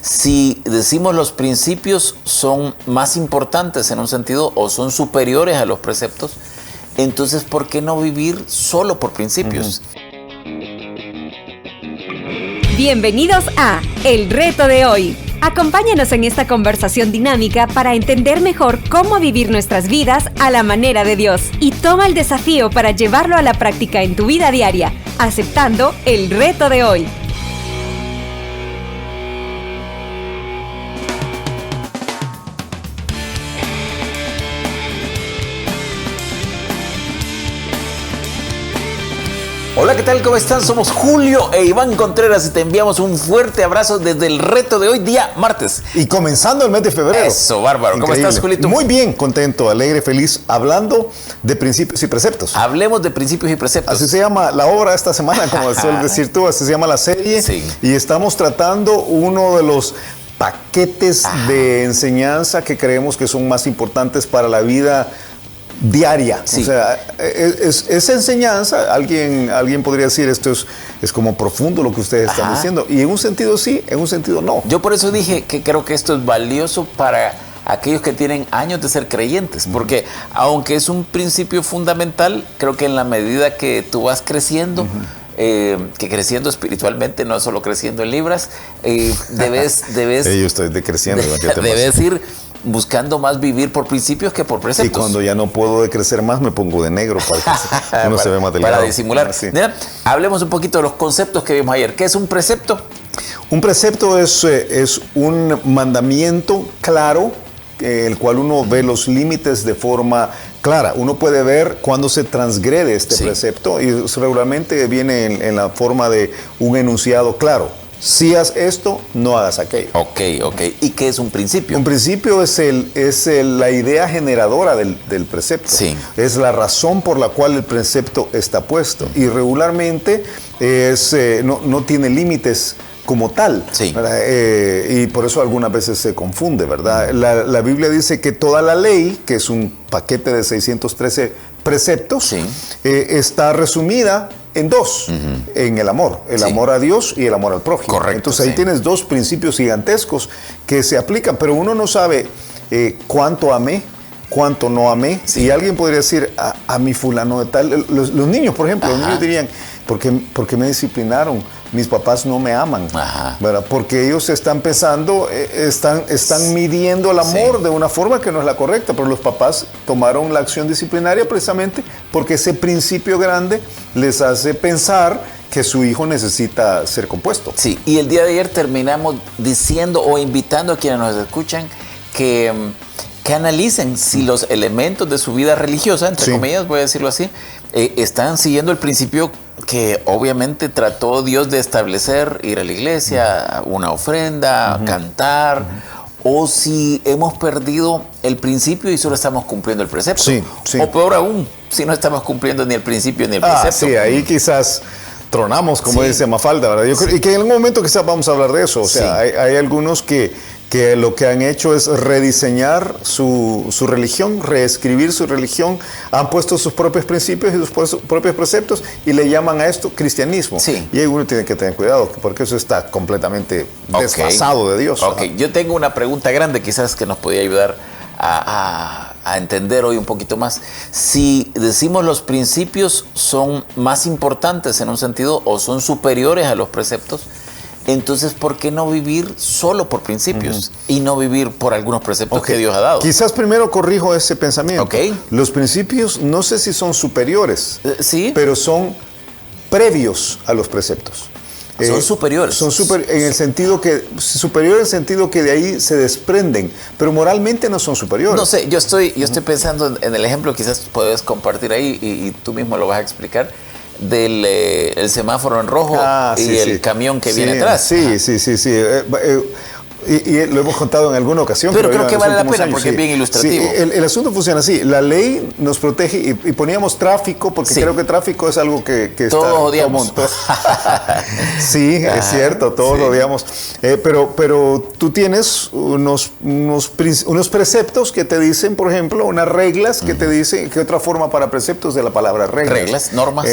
Si decimos los principios son más importantes en un sentido o son superiores a los preceptos, entonces ¿por qué no vivir solo por principios? Bienvenidos a El Reto de Hoy. Acompáñanos en esta conversación dinámica para entender mejor cómo vivir nuestras vidas a la manera de Dios. Y toma el desafío para llevarlo a la práctica en tu vida diaria, aceptando el reto de hoy. Hola, ¿qué tal? ¿Cómo están? Somos Julio e Iván Contreras y te enviamos un fuerte abrazo desde el reto de hoy, día martes. Y comenzando el mes de febrero. Eso, bárbaro. Increíble. ¿Cómo estás, Julito? Muy bien, contento, alegre, feliz, hablando de principios y preceptos. Hablemos de principios y preceptos. Así se llama la obra esta semana, como sueles decir tú, así se llama la serie. Sí. Y estamos tratando uno de los paquetes de enseñanza que creemos que son más importantes para la vida diaria. Sí. O sea, es enseñanza. Alguien podría decir esto es como profundo lo que ustedes están diciendo. Y en un sentido sí, en un sentido no. Yo por eso dije que creo que esto es valioso para aquellos que tienen años de ser creyentes, porque aunque es un principio fundamental, creo que en la medida que tú vas creciendo, que creciendo espiritualmente, no solo creciendo en libras, debes Yo estoy decreciendo. debes ir buscando más vivir por principios que por preceptos. Y cuando ya no puedo decrecer más, me pongo de negro para que uno se ve más delgado. Para disimular. Sí. Mira, hablemos un poquito de los conceptos que vimos ayer. ¿Qué es un precepto? Un precepto es un mandamiento claro, el cual uno ve los límites de forma clara. Uno puede ver cuándo se transgrede este precepto y regularmente viene en la forma de un enunciado claro. Si hagas esto, no hagas aquello. Ok. ¿Y qué es un principio? Un principio es la idea generadora del precepto. Sí. Es la razón por la cual el precepto está puesto. Y regularmente no tiene límites como tal. Sí. Y por eso algunas veces se confunde, ¿verdad? La Biblia dice que toda la ley, que es un paquete de 613 preceptos, está resumida en dos, en el amor amor a Dios y el amor al prójimo. Correcto. Entonces ahí tienes dos principios gigantescos que se aplican, pero uno no sabe cuánto amé, cuánto no amé. Y alguien podría decir, a mi fulano de tal, los niños, por ejemplo, los niños dirían, ¿por qué me disciplinaron? Mis papás no me aman, ¿verdad? Porque ellos están pensando, están midiendo el amor de una forma que no es la correcta, pero los papás tomaron la acción disciplinaria precisamente porque ese principio grande les hace pensar que su hijo necesita ser compuesto. Sí, y el día de ayer terminamos diciendo o invitando a quienes nos escuchan que analicen si los elementos de su vida religiosa, entre comillas, voy a decirlo así, están siguiendo el principio que obviamente trató Dios de establecer: ir a la iglesia, una ofrenda, cantar, o si hemos perdido el principio y solo estamos cumpliendo el precepto. Sí. O peor aún, si no estamos cumpliendo ni el principio ni el precepto. Sí, ahí quizás tronamos, como dice Mafalda, ¿verdad? Yo creo, y que en algún momento quizás vamos a hablar de eso. O sea, hay algunos que lo que han hecho es rediseñar su religión, reescribir su religión, han puesto sus propios principios y sus propios preceptos y le llaman a esto cristianismo. Sí. Y uno tiene que tener cuidado porque eso está completamente desfasado de Dios. Ok, yo tengo una pregunta grande quizás que nos podría ayudar a entender hoy un poquito más. Si decimos los principios son más importantes en un sentido o son superiores a los preceptos, entonces, ¿por qué no vivir solo por principios y no vivir por algunos preceptos que Dios ha dado? Quizás primero corrijo ese pensamiento. Los principios no sé si son superiores, pero son previos a los preceptos. Son superiores. Son en el sentido que superior en el sentido que de ahí se desprenden, pero moralmente no son superiores. No sé, yo estoy pensando en el ejemplo, quizás puedes compartir ahí y tú mismo lo vas a explicar, del el semáforo en rojo y el camión que viene atrás. Sí. Y lo hemos contado en alguna ocasión. Pero creo que vale la pena porque es bien ilustrativo. Sí, el asunto funciona así. La ley nos protege y poníamos tráfico porque creo que tráfico es algo que todos odiamos. Sí, es cierto, todos lo odiamos. Pero tú tienes unos preceptos que te dicen, por ejemplo, unas reglas que te dicen, ¿qué otra forma para preceptos de la palabra reglas? Reglas, normas.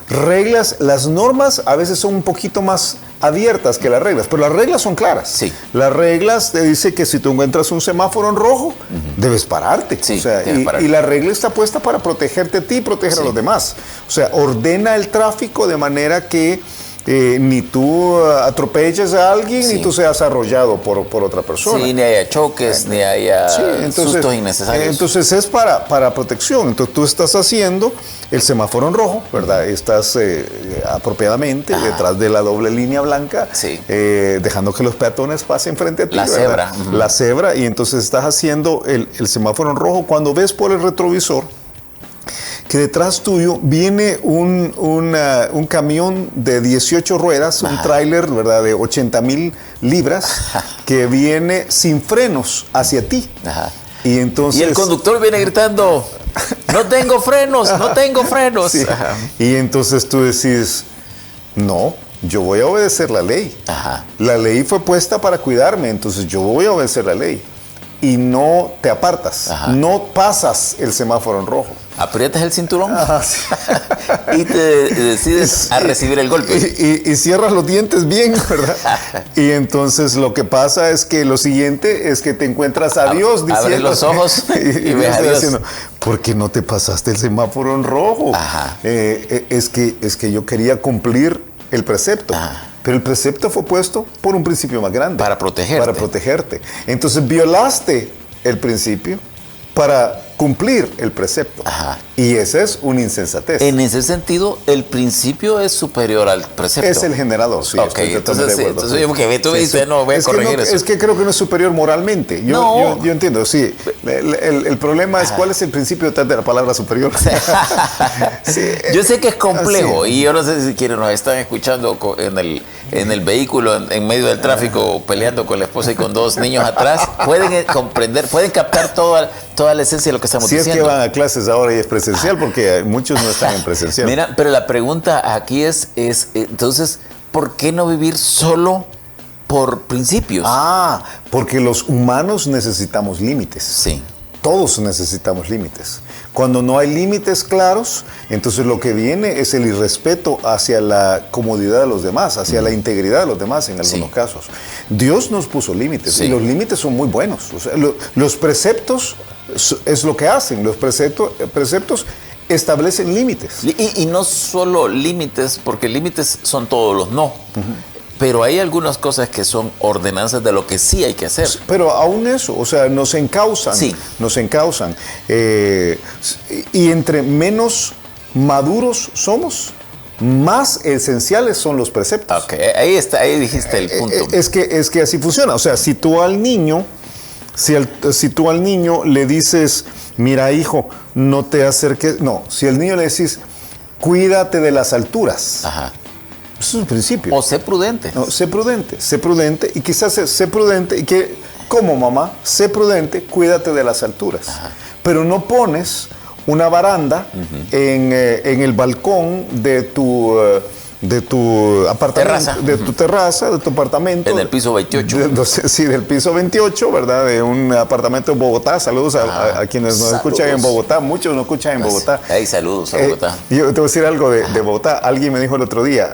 Reglas, las normas a veces son un poquito más abiertas que las reglas, pero las reglas son claras. Sí. Las reglas te dice que si tú encuentras un semáforo en rojo, debes pararte. Sí, o sea, y la regla está puesta para protegerte a ti y proteger a los demás. O sea, ordena el tráfico de manera que ni tú atropelles a alguien, ni tú seas arrollado por otra persona. Sí, ni haya choques, ni haya sustos innecesarios. Entonces es para protección. Entonces tú estás haciendo el semáforo en rojo, ¿verdad? Estás apropiadamente detrás de la doble línea blanca, dejando que los peatones pasen frente a ti. La cebra. La cebra, y entonces estás haciendo el semáforo en rojo. Cuando ves por el retrovisor que detrás tuyo viene un camión de 18 ruedas, un tráiler, ¿verdad?, de 80,000 libras, que viene sin frenos hacia ti. Y entonces... Y el conductor viene gritando, no tengo frenos, no tengo frenos. Sí. Y entonces tú decís, no, yo voy a obedecer la ley. La ley fue puesta para cuidarme, entonces yo voy a obedecer la ley. Y no te apartas, no pasas el semáforo en rojo. Aprietas el cinturón sí. y te decides a recibir el golpe. Y cierras los dientes bien, ¿verdad? Y entonces lo que pasa es que lo siguiente es que te encuentras a Dios diciendo... Abres los ojos y ves a Dios. Diciendo, ¿por qué no te pasaste el semáforo en rojo? Es que yo quería cumplir el precepto. Pero el precepto fue puesto por un principio más grande. Para protegerte. Para protegerte. Entonces violaste el principio para cumplir el precepto. Y ese es una insensatez. En ese sentido, el principio es superior al precepto. Es el generador, sí. Ok, entonces yo que tú me dices, no, voy a corregir eso. Es que creo que no es superior moralmente. Yo entiendo, sí. El problema es cuál es el principio detrás de la palabra superior. Yo sé que es complejo y yo no sé si quienes nos están escuchando en el vehículo, en medio del tráfico, peleando con la esposa y con dos niños atrás, pueden comprender, pueden captar toda la esencia de lo que estamos diciendo. Si es que van a clases ahora y es presencial, porque muchos no están en presencial. Mira, pero la pregunta aquí es entonces, ¿por qué no vivir solo por principios? Porque los humanos necesitamos límites. Sí. Todos necesitamos límites. Cuando no hay límites claros, entonces lo que viene es el irrespeto hacia la comodidad de los demás, hacia la integridad de los demás en algunos casos. Dios nos puso límites y los límites son muy buenos. O sea, los preceptos es lo que hacen. Los preceptos establecen límites. Y no solo límites, porque límites son todos los no. Pero hay algunas cosas que son ordenanzas de lo que sí hay que hacer. Pero aún eso, o sea, nos encausan. Sí. Nos encausan. Y entre menos maduros somos, más esenciales son los preceptos. Ok, ahí dijiste el punto. Es que así funciona. O sea, si tú al niño le dices, mira, hijo, no te acerques. No, si al niño le decís, cuídate de las alturas. Eso es un principio. O sé prudente. No, sé prudente, y quizás sé prudente, y que, como mamá, sé prudente, cuídate de las alturas. Pero no pones una baranda en el balcón de tu apartamento, de tu terraza, de tu apartamento. En el piso 28. Del piso 28, ¿verdad? De un apartamento en Bogotá. Saludos a quienes nos escuchan en Bogotá. Muchos nos escuchan en Bogotá. Saludos a Bogotá. Yo te voy a decir algo de Bogotá. Alguien me dijo el otro día,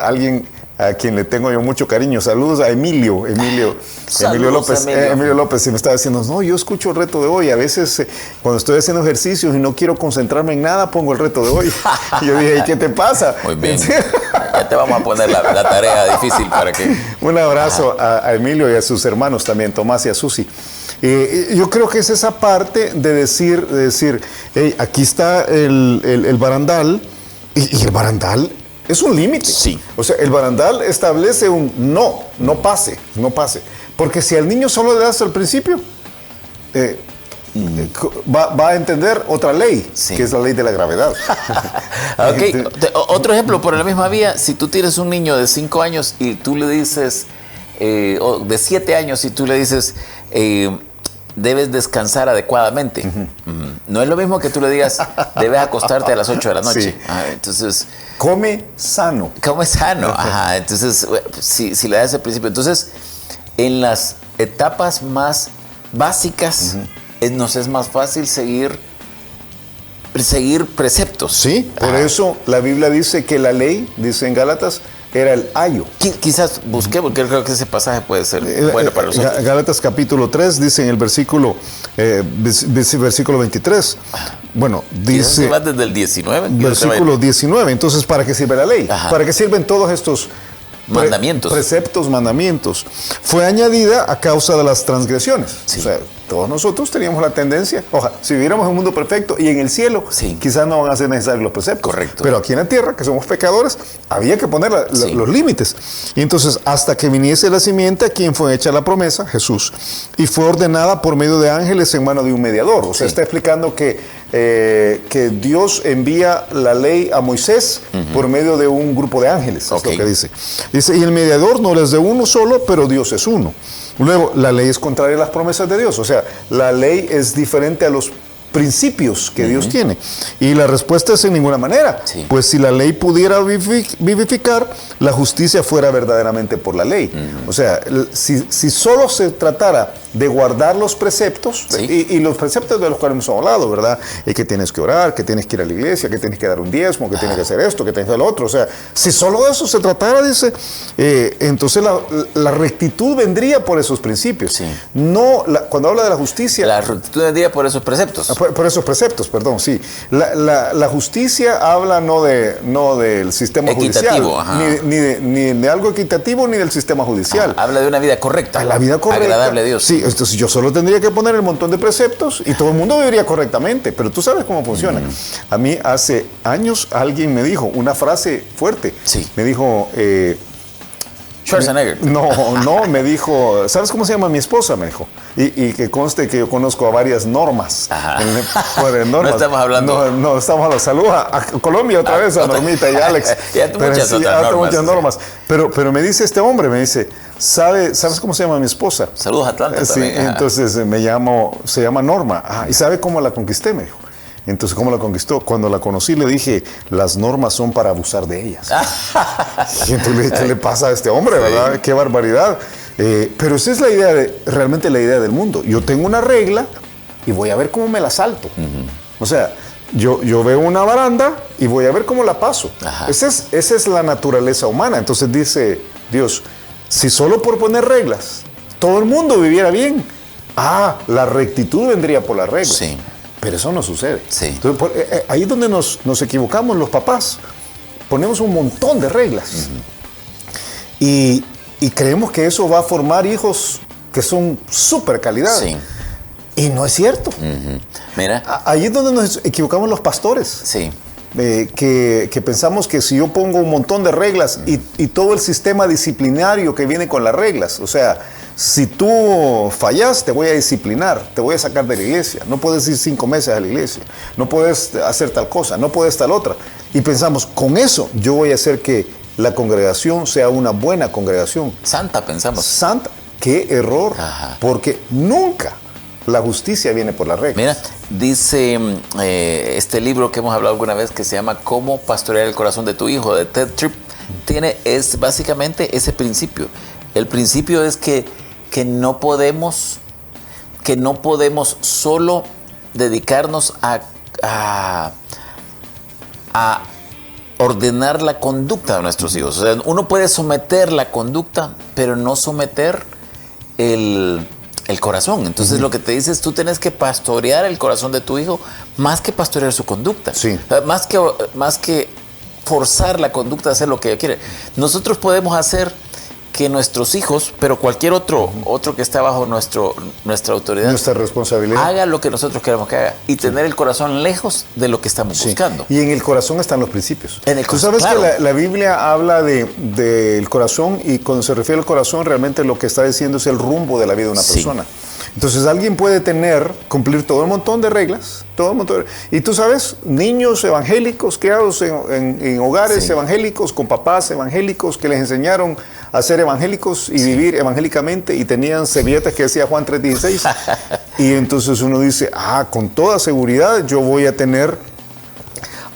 a quien le tengo yo mucho cariño. Saludos a Emilio López. Emilio López, y me estaba diciendo, no, yo escucho el reto de hoy. A veces cuando estoy haciendo ejercicios y no quiero concentrarme en nada, pongo el reto de hoy. Y yo dije, ¿qué te pasa? Muy bien. Ya te vamos a poner la tarea difícil para que... Un abrazo a Emilio y a sus hermanos también, Tomás y a Susi. Yo creo que es esa parte de decir, hey, aquí está el barandal, y el barandal es un límite. Sí. O sea, el barandal establece un no pase. Porque si al niño solo le das al principio, va a entender otra ley, que es la ley de la gravedad. Otro ejemplo, por la misma vía, si tú tienes un niño de 5 años y tú le dices, o de 7 años y tú le dices, debes descansar adecuadamente. No es lo mismo que tú le digas, debes acostarte a las 8 de la noche. Entonces... Come sano. Entonces, si le das el principio. Entonces, en las etapas más básicas, nos es más fácil seguir preceptos. Sí, por eso la Biblia dice que la ley, dice en Gálatas, era el ayo. Quizás busqué, porque creo que ese pasaje puede ser bueno para nosotros. Gálatas capítulo 3 dice en el versículo 23. Bueno, dice... Va desde el 19. Versículo 19. Entonces, ¿para qué sirve la ley? Ajá. ¿Para qué sirven todos estos mandamientos? Preceptos, mandamientos. Fue añadida a causa de las transgresiones. Sí. O sea, todos nosotros teníamos la tendencia, si viviéramos en un mundo perfecto y en el cielo, sí, quizás no van a ser necesarios los preceptos. Correcto. Pero aquí en la tierra, que somos pecadores, había que poner sí, los límites. Y entonces, hasta que viniese la simiente, a quien fue hecha la promesa, Jesús, y fue ordenada por medio de ángeles en mano de un mediador. O sea, está explicando que Dios envía la ley a Moisés por medio de un grupo de ángeles. Es lo que dice. Dice, y el mediador no es de uno solo, pero Dios es uno. Luego, la ley es contraria a las promesas de Dios. O sea, la ley es diferente a los principios que Dios tiene. Y la respuesta es en ninguna manera. Sí. Pues si la ley pudiera vivificar, la justicia fuera verdaderamente por la ley. O sea, si solo se tratara de guardar los preceptos, sí, y los preceptos de los cuales hemos hablado, ¿verdad? Que tienes que orar, que tienes que ir a la iglesia, que tienes que dar un diezmo, que tienes que hacer esto, que tienes que hacer lo otro. O sea, si solo de eso se tratara, dice, entonces la rectitud vendría por esos principios. Sí. No, cuando habla de la justicia... La rectitud vendría por esos preceptos. Por esos preceptos, perdón, sí. La justicia habla no del sistema equitativo, judicial, ni de algo equitativo, ni del sistema judicial. Habla de una vida correcta. La vida correcta. Agradable a Dios. Sí, entonces yo solo tendría que poner el montón de preceptos y todo el mundo viviría correctamente, pero tú sabes cómo funciona. A mí hace años alguien me dijo una frase fuerte. Sí. Me dijo... Schwarzenegger. No, me dijo, ¿sabes cómo se llama mi esposa? Me dijo. Y que conste que yo conozco a varias normas. Normas. No estamos hablando. No, estamos hablando. Saludos a Colombia otra vez, a Normita y a Alex. muchas normas. Pero me dice este hombre, me dice, ¿sabes cómo se llama mi esposa? Saludos a Atlanta también. Sí, entonces se llama Norma. ¿Y sabe cómo la conquisté? Me dijo. Entonces, ¿cómo la conquistó? Cuando la conocí le dije, las normas son para abusar de ellas. Y entonces le dije, ¿qué le pasa a este hombre, verdad? Sí. ¡Qué barbaridad! Pero esa es la idea, realmente la idea del mundo. Yo tengo una regla y voy a ver cómo me la salto. O sea, yo veo una baranda y voy a ver cómo la paso. Esa es la naturaleza humana. Entonces dice Dios, si solo por poner reglas todo el mundo viviera bien, la rectitud vendría por las reglas. Sí. Pero eso no sucede. Sí. Entonces, ahí es donde nos equivocamos los papás. Ponemos un montón de reglas. Y creemos que eso va a formar hijos que son súper calidad. Sí. Y no es cierto. Mira. Ahí es donde nos equivocamos los pastores. Sí. Que pensamos que si yo pongo un montón de reglas y todo el sistema disciplinario que viene con las reglas, o sea, si tú fallas, te voy a disciplinar, te voy a sacar de la iglesia. No puedes ir 5 meses a la iglesia, no puedes hacer tal cosa, no puedes tal otra. Y pensamos, con eso yo voy a hacer que la congregación sea una buena congregación. Santa, pensamos. Santa, qué error, porque nunca la justicia viene por la regla. Mira, dice este libro que hemos hablado alguna vez que se llama Cómo pastorear el corazón de tu hijo, de Ted Tripp, es básicamente ese principio. El principio es que no podemos solo dedicarnos a ordenar la conducta de nuestros hijos. O sea, uno puede someter la conducta, pero no someter el corazón. Entonces lo que te dice es, tú tienes que pastorear el corazón de tu hijo más que pastorear su conducta. Sí. Más que forzar la conducta a hacer lo que ella quiere. Nosotros podemos hacer que nuestros hijos, pero cualquier otro que está bajo nuestra autoridad, nuestra responsabilidad, haga lo que nosotros queremos que haga y tener el corazón lejos de lo que estamos buscando. Y en el corazón están los principios. Tú sabes, claro, que la Biblia habla del corazón, y cuando se refiere al corazón, realmente lo que está diciendo es el rumbo de la vida de una persona. Entonces alguien puede cumplir todo un montón de reglas, y tú sabes, niños evangélicos criados en hogares evangélicos, con papás evangélicos que les enseñaron a ser evangélicos y vivir evangélicamente, y tenían servilletas que decía Juan 3:16, y entonces uno dice, con toda seguridad yo voy a tener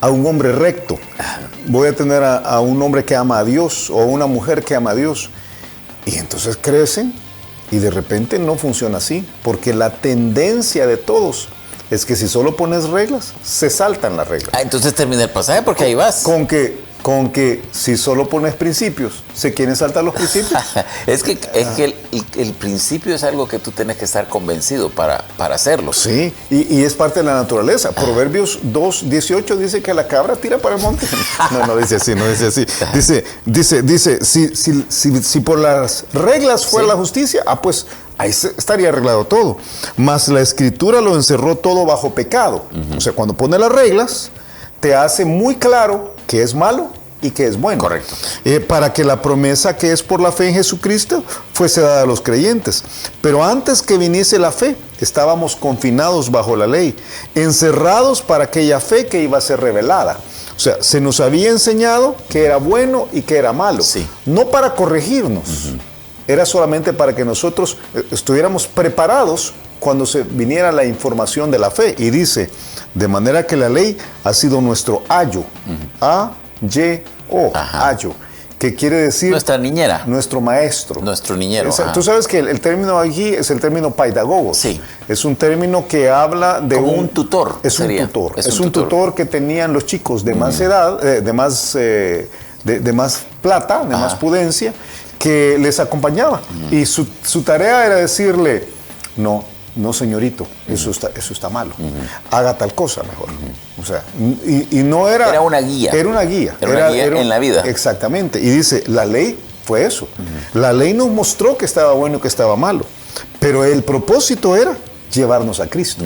a un hombre recto, voy a tener a un hombre que ama a Dios, o a una mujer que ama a Dios, y entonces crecen. Y de repente no funciona así, porque la tendencia de todos es que si solo pones reglas, se saltan las reglas. Entonces termina el pasaje porque ahí vas. Con que con que si solo pones principios, se quieren saltar los principios. es que el principio es algo que tú tienes que estar convencido para hacerlo. Sí, y es parte de la naturaleza. Proverbios 2:18 dice que la cabra tira para el monte. No dice así, no dice así. Dice, si por las reglas fuera la justicia, pues ahí estaría arreglado todo. Mas la Escritura lo encerró todo bajo pecado. O sea, cuando pone las reglas, te hace muy claro que es malo y que es bueno. Correcto. Para que la promesa que es por la fe en Jesucristo fuese dada a los creyentes. Pero antes que viniese la fe, estábamos confinados bajo la ley, encerrados para aquella fe que iba a ser revelada. O sea, se nos había enseñado que era bueno y que era malo. Sí. No para corregirnos. Era solamente para que nosotros estuviéramos preparados cuando se viniera la información de la fe. Y dice, de manera que la ley ha sido nuestro ayo. A-Y-O, ayo. Que quiere decir... Nuestra niñera. Nuestro maestro. Nuestro niñero. Tú sabes que el término aquí es el término paidagogos. Sí. Es un término que habla de como un tutor. Es sería. Un tutor. Es un tutor que tenían los chicos de más edad, de más plata, de más pudencia, que les acompañaba. Y su tarea era decirle, no señorito, eso está malo. Haga tal cosa mejor. O sea, y no era... Era una guía. Era una guía. Era en la vida. Exactamente. Y dice, la ley fue eso. La ley nos mostró que estaba bueno y que estaba malo. Pero el propósito era llevarnos a Cristo.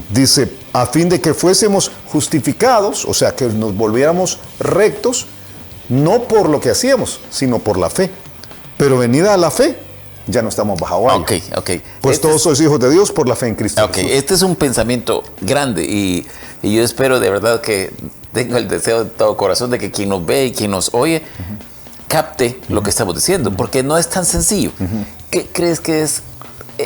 Dice, a fin de que fuésemos justificados, o sea, que nos volviéramos rectos, no por lo que hacíamos, sino por la fe. Pero venida a la fe, ya no estamos bajo agua. Ok. Pues todos sois hijos de Dios por la fe en Cristo Jesús. Este es un pensamiento grande y yo espero de verdad que tengo el deseo de todo corazón de que quien nos ve y quien nos oye capte lo que estamos diciendo, porque no es tan sencillo. ¿Qué crees que es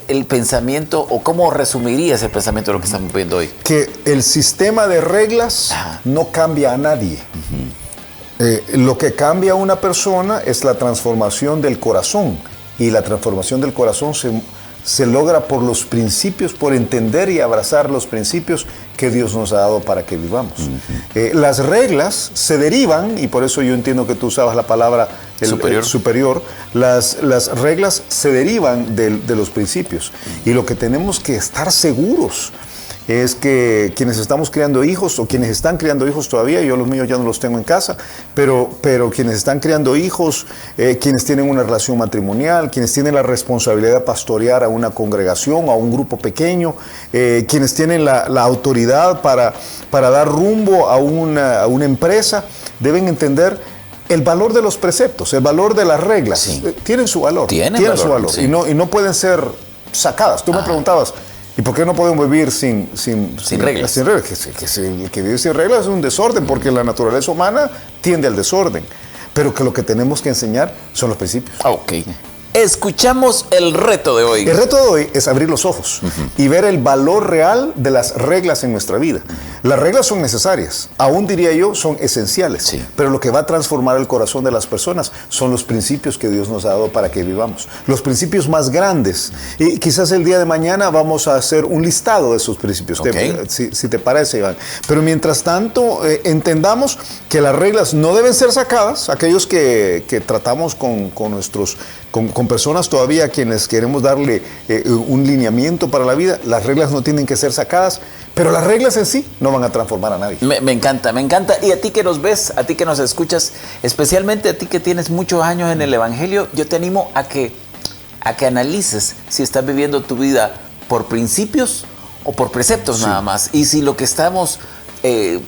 el pensamiento o cómo resumirías el pensamiento de lo que estamos viendo hoy? Que el sistema de reglas no cambia a nadie. Lo que cambia a una persona es la transformación del corazón. Y la transformación del corazón se logra por los principios, por entender y abrazar los principios que Dios nos ha dado para que vivamos. Las reglas se derivan, y por eso yo entiendo que tú usabas la palabra superior. Las reglas se derivan de los principios. Y lo que tenemos que estar seguros es que quienes estamos criando hijos o quienes están criando hijos todavía, yo los míos ya no los tengo en casa, pero quienes están criando hijos, quienes tienen una relación matrimonial, quienes tienen la responsabilidad de pastorear a una congregación, a un grupo pequeño, quienes tienen la autoridad para dar rumbo a una empresa, deben entender el valor de los preceptos, el valor de las reglas. Sí. Tienen su valor. Tienen su valor. Sí. Y no pueden ser sacadas. Tú me preguntabas, ¿y por qué no podemos vivir sin reglas? Sin reglas. Que vivir sin reglas es un desorden, porque la naturaleza humana tiende al desorden. Pero que lo que tenemos que enseñar son los principios. Ok. Escuchamos el reto de hoy. El reto de hoy es abrir los ojos y ver el valor real de las reglas en nuestra vida. Las reglas son necesarias, aún diría yo, son esenciales. Sí. Pero lo que va a transformar el corazón de las personas son los principios que Dios nos ha dado para que vivamos. Los principios más grandes. Y quizás el día de mañana vamos a hacer un listado de esos principios. Okay. Si te parece, Iván. Pero mientras tanto, entendamos que las reglas no deben ser sacadas. Aquellos que tratamos con personas todavía a quienes queremos darle un lineamiento para la vida, las reglas no tienen que ser sacadas, pero las reglas en sí no van a transformar a nadie. Me encanta. Y a ti que nos ves, a ti que nos escuchas, especialmente a ti que tienes muchos años en el Evangelio, yo te animo a que analices si estás viviendo tu vida por principios o por preceptos nada más. Y si lo que estamos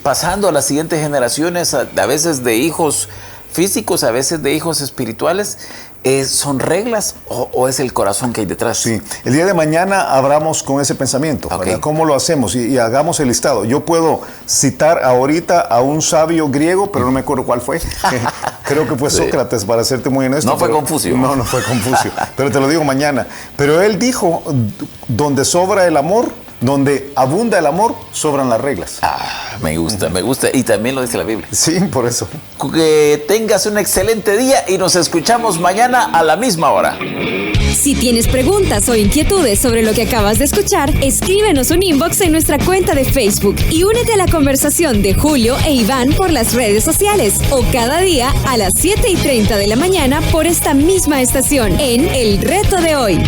pasando a las siguientes generaciones, a veces de hijos físicos, a veces de hijos espirituales, ¿son reglas o es el corazón que hay detrás? Sí, el día de mañana abramos con ese pensamiento. Okay. ¿Cómo lo hacemos? Y hagamos el listado. Yo puedo citar ahorita a un sabio griego, pero no me acuerdo cuál fue. Creo que fue Sócrates, para serte muy honesto. No fue Confucio. No fue Confucio, pero te lo digo mañana. Pero él dijo, donde sobra el amor, Donde abunda el amor, sobran las reglas. Me gusta. Y también lo dice la Biblia. Sí, por eso. Que tengas un excelente día y nos escuchamos mañana a la misma hora. Si tienes preguntas o inquietudes sobre lo que acabas de escuchar, escríbenos un inbox en nuestra cuenta de Facebook y únete a la conversación de Julio e Iván por las redes sociales o cada día a las 7:30 de la mañana por esta misma estación en El Reto de Hoy.